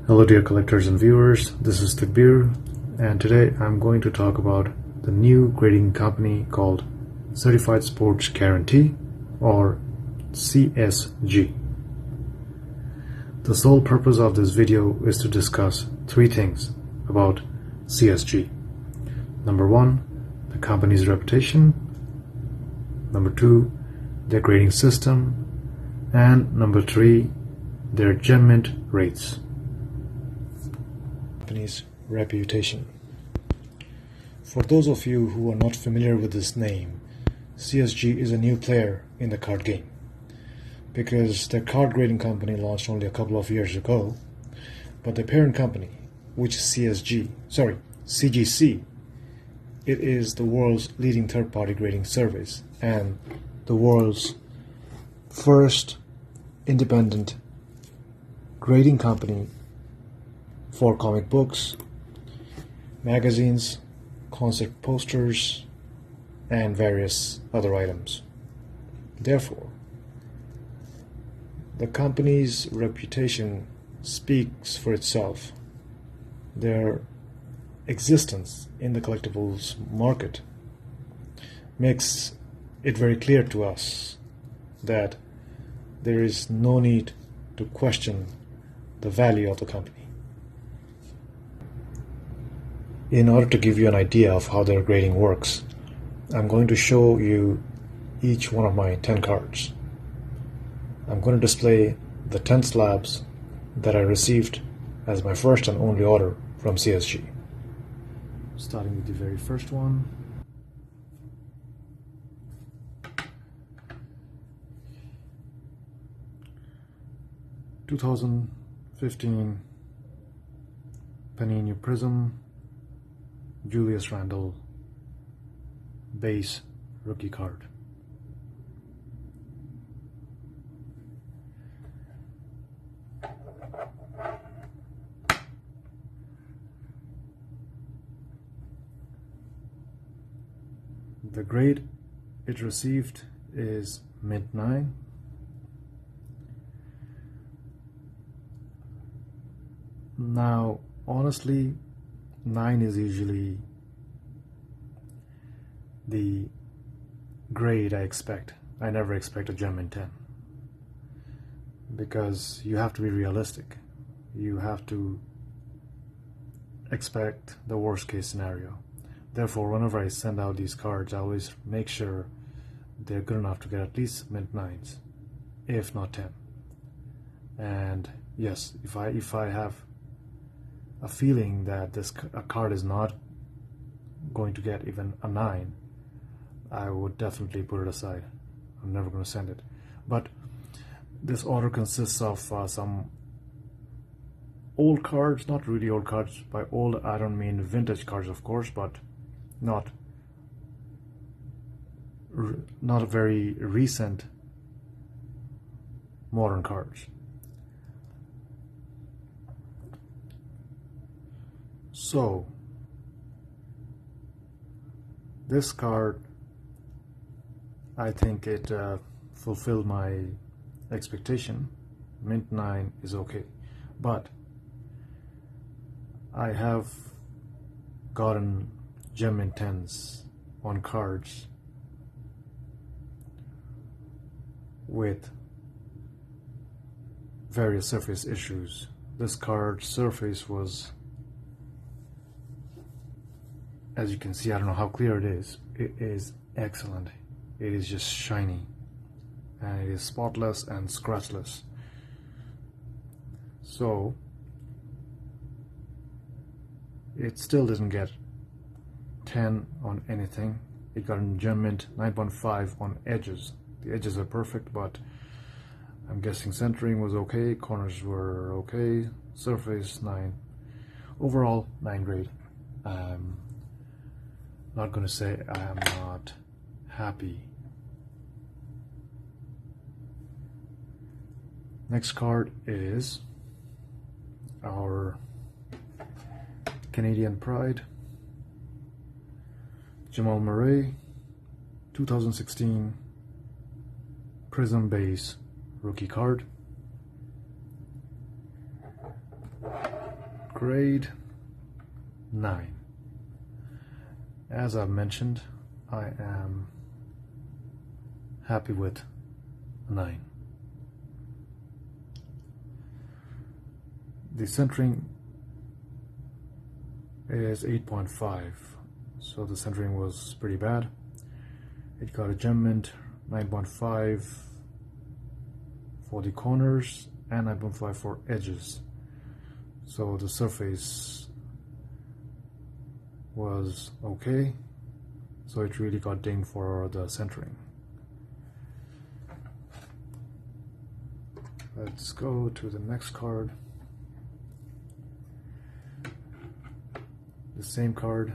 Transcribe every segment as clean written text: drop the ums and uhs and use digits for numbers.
Hello dear collectors and viewers, this is Takbir, and today I'm going to talk about the new grading company called Certified Sports Guarantee, or CSG. The sole purpose of this video is to discuss three things about CSG. Number one, the company's reputation. Number two, their grading system. And number three, their gem mint rates. Company's reputation. For those of you who are not familiar with this name, CSG is a new player in the card game because their card grading company launched only a couple of years ago, but the parent company, which is CGC, it is the world's leading third-party grading service and the world's first independent grading company for comic books, magazines, concert posters, and various other items. Therefore, the company's reputation speaks for itself. Their existence in the collectibles market makes it very clear to us that there is no need to question the value of the company. In order to give you an idea of how their grading works, I'm going to show you each one of my 10 cards. I'm going to display the 10 slabs that I received as my first and only order from CSG. Starting with the very first one. (2015) Peninsula Prism Julius Randle base rookie card. The grade it received is mint 9. Now, honestly, 9 is usually the grade I expect. I never expect a gem in 10 because you have to be realistic. You have to expect the worst case scenario. Therefore, whenever I send out these cards, I always make sure they're good enough to get at least mint 9s, if not 10. And yes, if I have a feeling that a card is not going to get even a 9, I would definitely put it aside. I'm never going to send it. But this order consists of some old cards, not really old cards. By old, I don't mean vintage cards, of course, but not very recent modern cards. So, this card, I think it fulfilled my expectation. Mint 9 is okay, but I have gotten gem mint 10s on cards with various surface issues. This card's surface was, as you can see, I don't know how clear it is excellent. It is just shiny and it is spotless and scratchless. So it still didn't get 10 on anything. It got a gem mint 9.5 on edges. The edges are perfect, but I'm guessing centering was okay, corners were okay, surface 9. Overall, 9 grade. Not going to say I am not happy. Next card is our Canadian Pride, Jamal 2016 Prism base rookie card. grade 9. As I've mentioned, I am happy with 9. The centering is 8.5, so the centering was pretty bad. It got a gem mint 9.5 for the corners and 9.5 for edges, so the surface was okay, so it really got dinged for the centering. Let's go to the next card. The same card,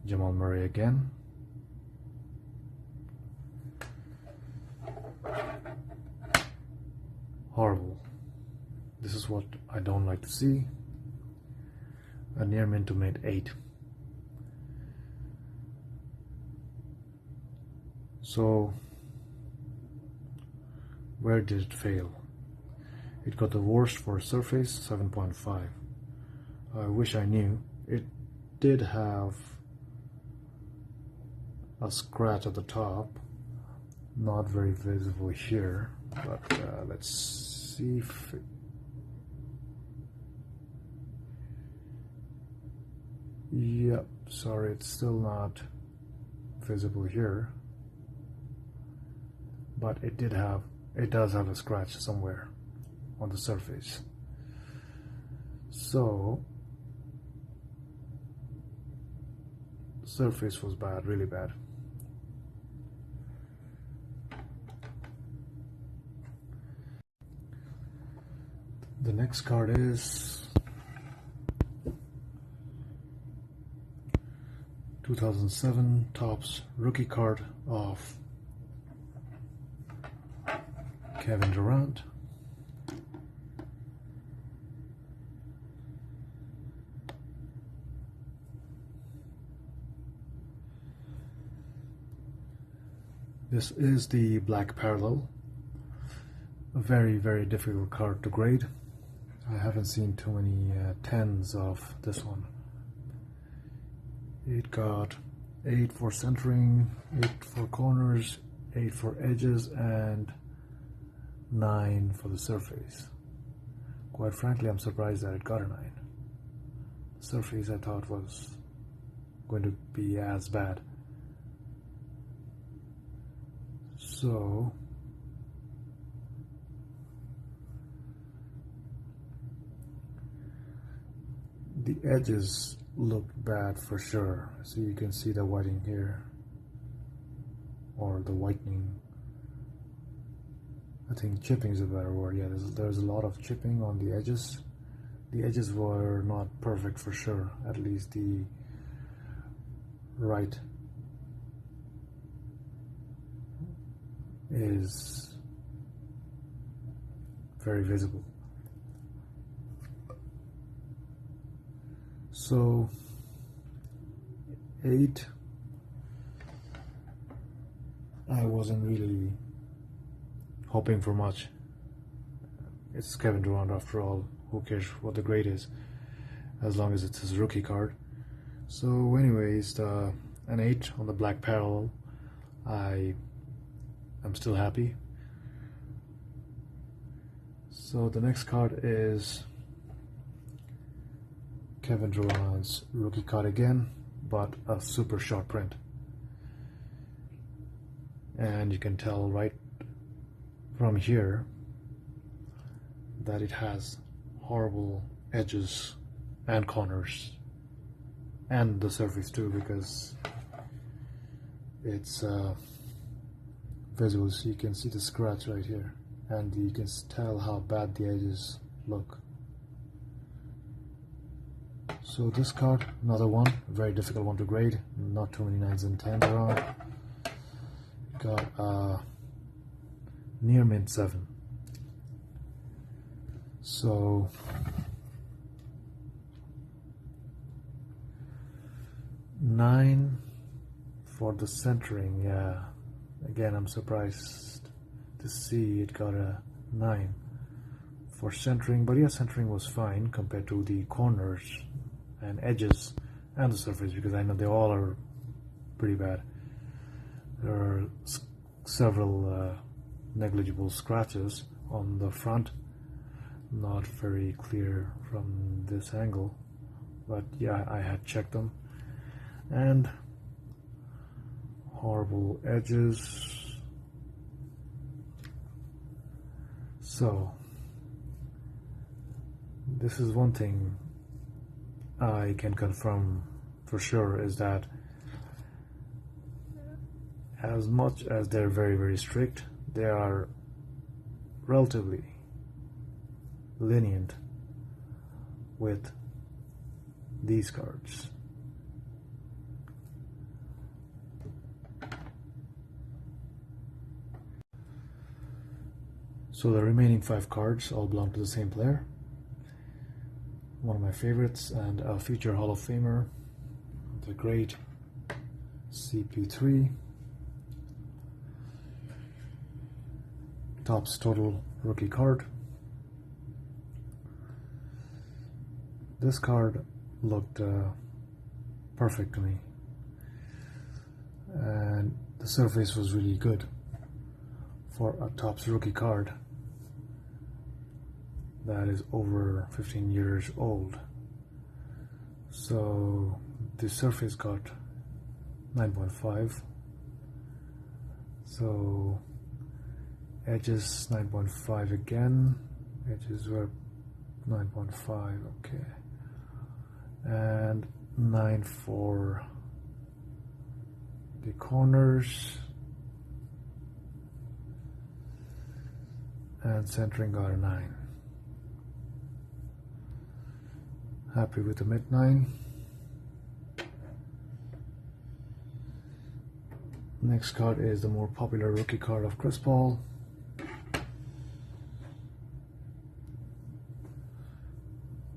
Jamal Murray again. Horrible. This is what I don't like to see. A near mint to mint 8. So where did it fail? It got the worst for surface, 7.5. I wish I knew. It did have a scratch at the top, not very visible here, but let's see if yep, sorry, it's still not visible here, but it does have a scratch somewhere on the surface. So surface was bad, really bad. The next card is 2007 Topps rookie card of Kevin Durant. This is the black parallel. A very, very difficult card to grade. I haven't seen too many 10s of this one. It got 8 for centering, 8 for corners, 8 for edges, and 9 for the surface. Quite frankly, I'm surprised that it got a 9. The surface I thought was going to be as bad. So the edges look bad for sure. So you can see the whiting here, or the whitening. I think chipping is a better word. Yeah, there's a lot of chipping on the edges. The edges were not perfect for sure. At least the right is very visible. So 8, I wasn't really hoping for much. It's Kevin Durant after all. Who cares what the grade is, as long as it's his rookie card. So anyways, an 8 on the black parallel. I'm still happy. So the next card is Kevin Durant's rookie card again, but a super short print. And you can tell right from here that it has horrible edges and corners, and the surface too, because it's visible. So you can see the scratch right here, and you can tell how bad the edges look. So this card, another one, a very difficult one to grade. Not too many 9s and 10s around. Got near mint 7. So nine for the centering. Yeah, again I'm surprised to see it got a 9 for centering, but yeah, centering was fine compared to the corners and edges and the surface, because I know they all are pretty bad. There are several negligible scratches on the front, not very clear from this angle, but yeah, I had checked them. And horrible edges. So this is one thing I can confirm for sure, is that as much as they're very, very strict, they are relatively lenient with these cards. So the remaining 5 cards all belong to the same player. One of my favorites and a future Hall of Famer, the great CP3. Topps Total rookie card. This card looked perfect to me, and the surface was really good for a Topps rookie card that is over 15 years old. So the surface got 9.5, so edges 9.5 again, edges were 9.5, okay, and 9 for the corners, and centering got a 9. Happy with the mid 9. Next card is the more popular rookie card of Chris Paul.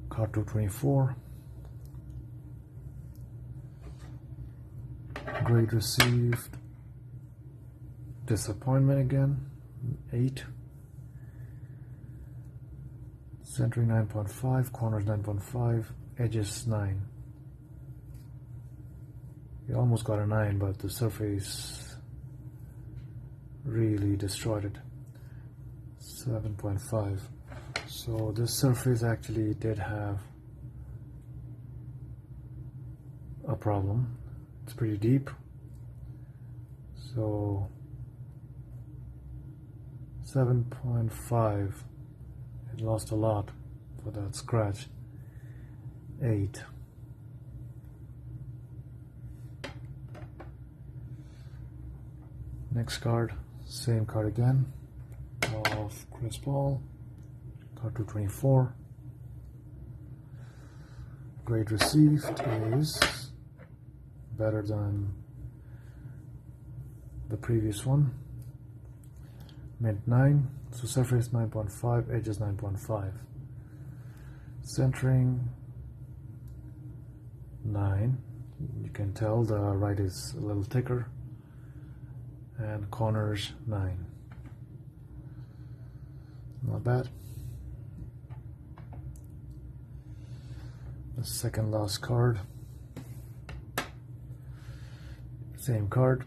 Card 224. Grade received. Disappointment again. 8. Centering 9.5, corners 9.5, edges 9. We almost got a 9, but the surface really destroyed it. 7.5. So this surface actually did have a problem. It's pretty deep. So 7.5. It lost a lot for that scratch. 8. Next card, same card again of Chris Paul. Card 224. Grade received is better than the previous one. Mid 9. So surface 9.5, edges 9.5. Centering 9. You can tell the right is a little thicker. And corners 9. Not bad. The second last card. Same card.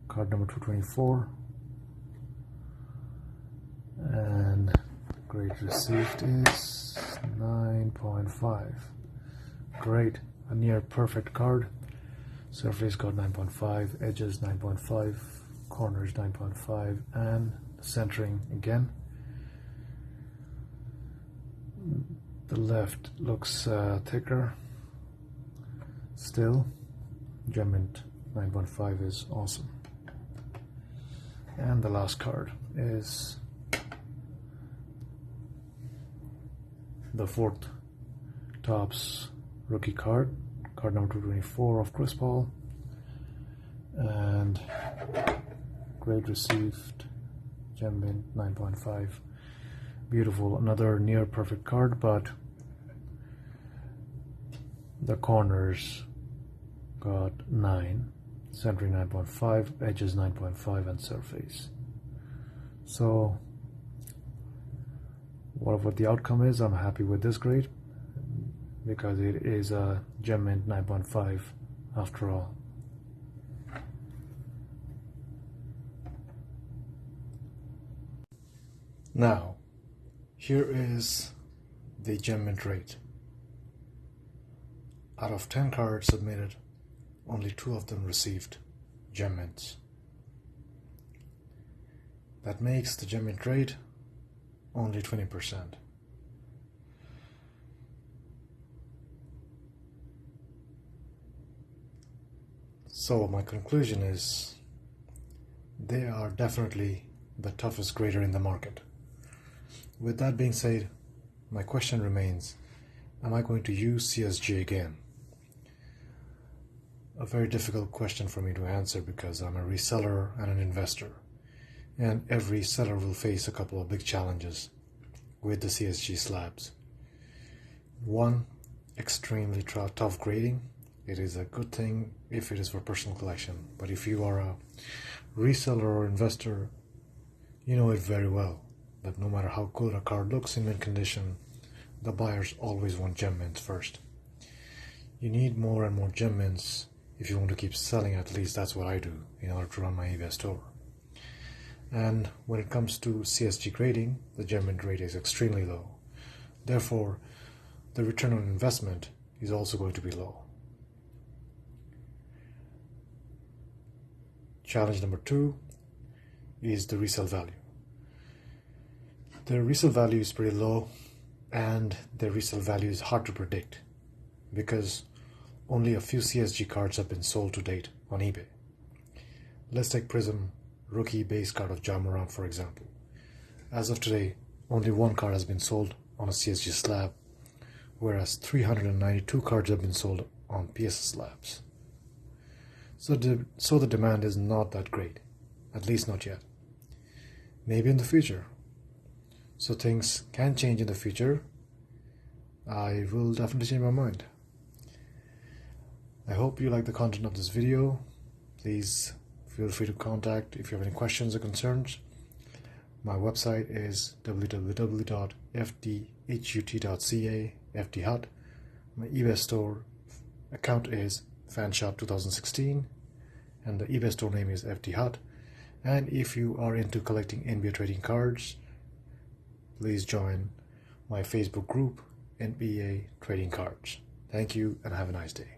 Card number 224. And grade received is 9.5. Great, a near perfect card. Surface got 9.5, edges 9.5, corners 9.5, and centering again. The left looks thicker. Still, Gem Mint 9.5 is awesome. And the last card is the fourth Topps rookie card, card number 224 of Chris Paul, and grade received, Gem Mint 9.5. Beautiful, another near perfect card, but the corners got 9, centering 9.5, edges 9.5, and surface. So Whatever the outcome is, I'm happy with this grade because it is a Gem Mint 9.5 after all. Now, here is the Gem Mint rate. Out of 10 cards submitted, only 2 of them received Gem Mints. That makes the Gem Mint rate only 20%. So my conclusion is they are definitely the toughest grader in the market. With that being said, my question remains, am I going to use CSG again? A very difficult question for me to answer because I'm a reseller and an investor, and every seller will face a couple of big challenges with the CSG slabs. One, extremely tough grading. It is a good thing if it is for personal collection, but if you are a reseller or investor, you know it very well that no matter how good a card looks in mint condition, the buyers always want gem mints first. You need more and more gem mints if you want to keep selling. At least that's what I do in order to run my eBay store. And when it comes to CSG grading, the gem mint rate is extremely low. Therefore, the return on investment is also going to be low. Challenge number 2 is the resale value. The resale value is pretty low, and the resale value is hard to predict because only a few CSG cards have been sold to date on eBay. Let's take Prism rookie base card of Jamal, for example. As of today, only 1 card has been sold on a CSG slab, whereas 392 cards have been sold on PS slabs. So the demand is not that great, at least not yet. Maybe in the future. So things can change in the future. I will definitely change my mind. I hope you like the content of this video. Please feel free to contact if you have any questions or concerns. My website is www.fdhut.ca, FDHut. My eBay store account is fanshop2016, and the eBay store name is FDHut. And if you are into collecting NBA trading cards, please join my Facebook group, NBA Trading Cards. Thank you and have a nice day.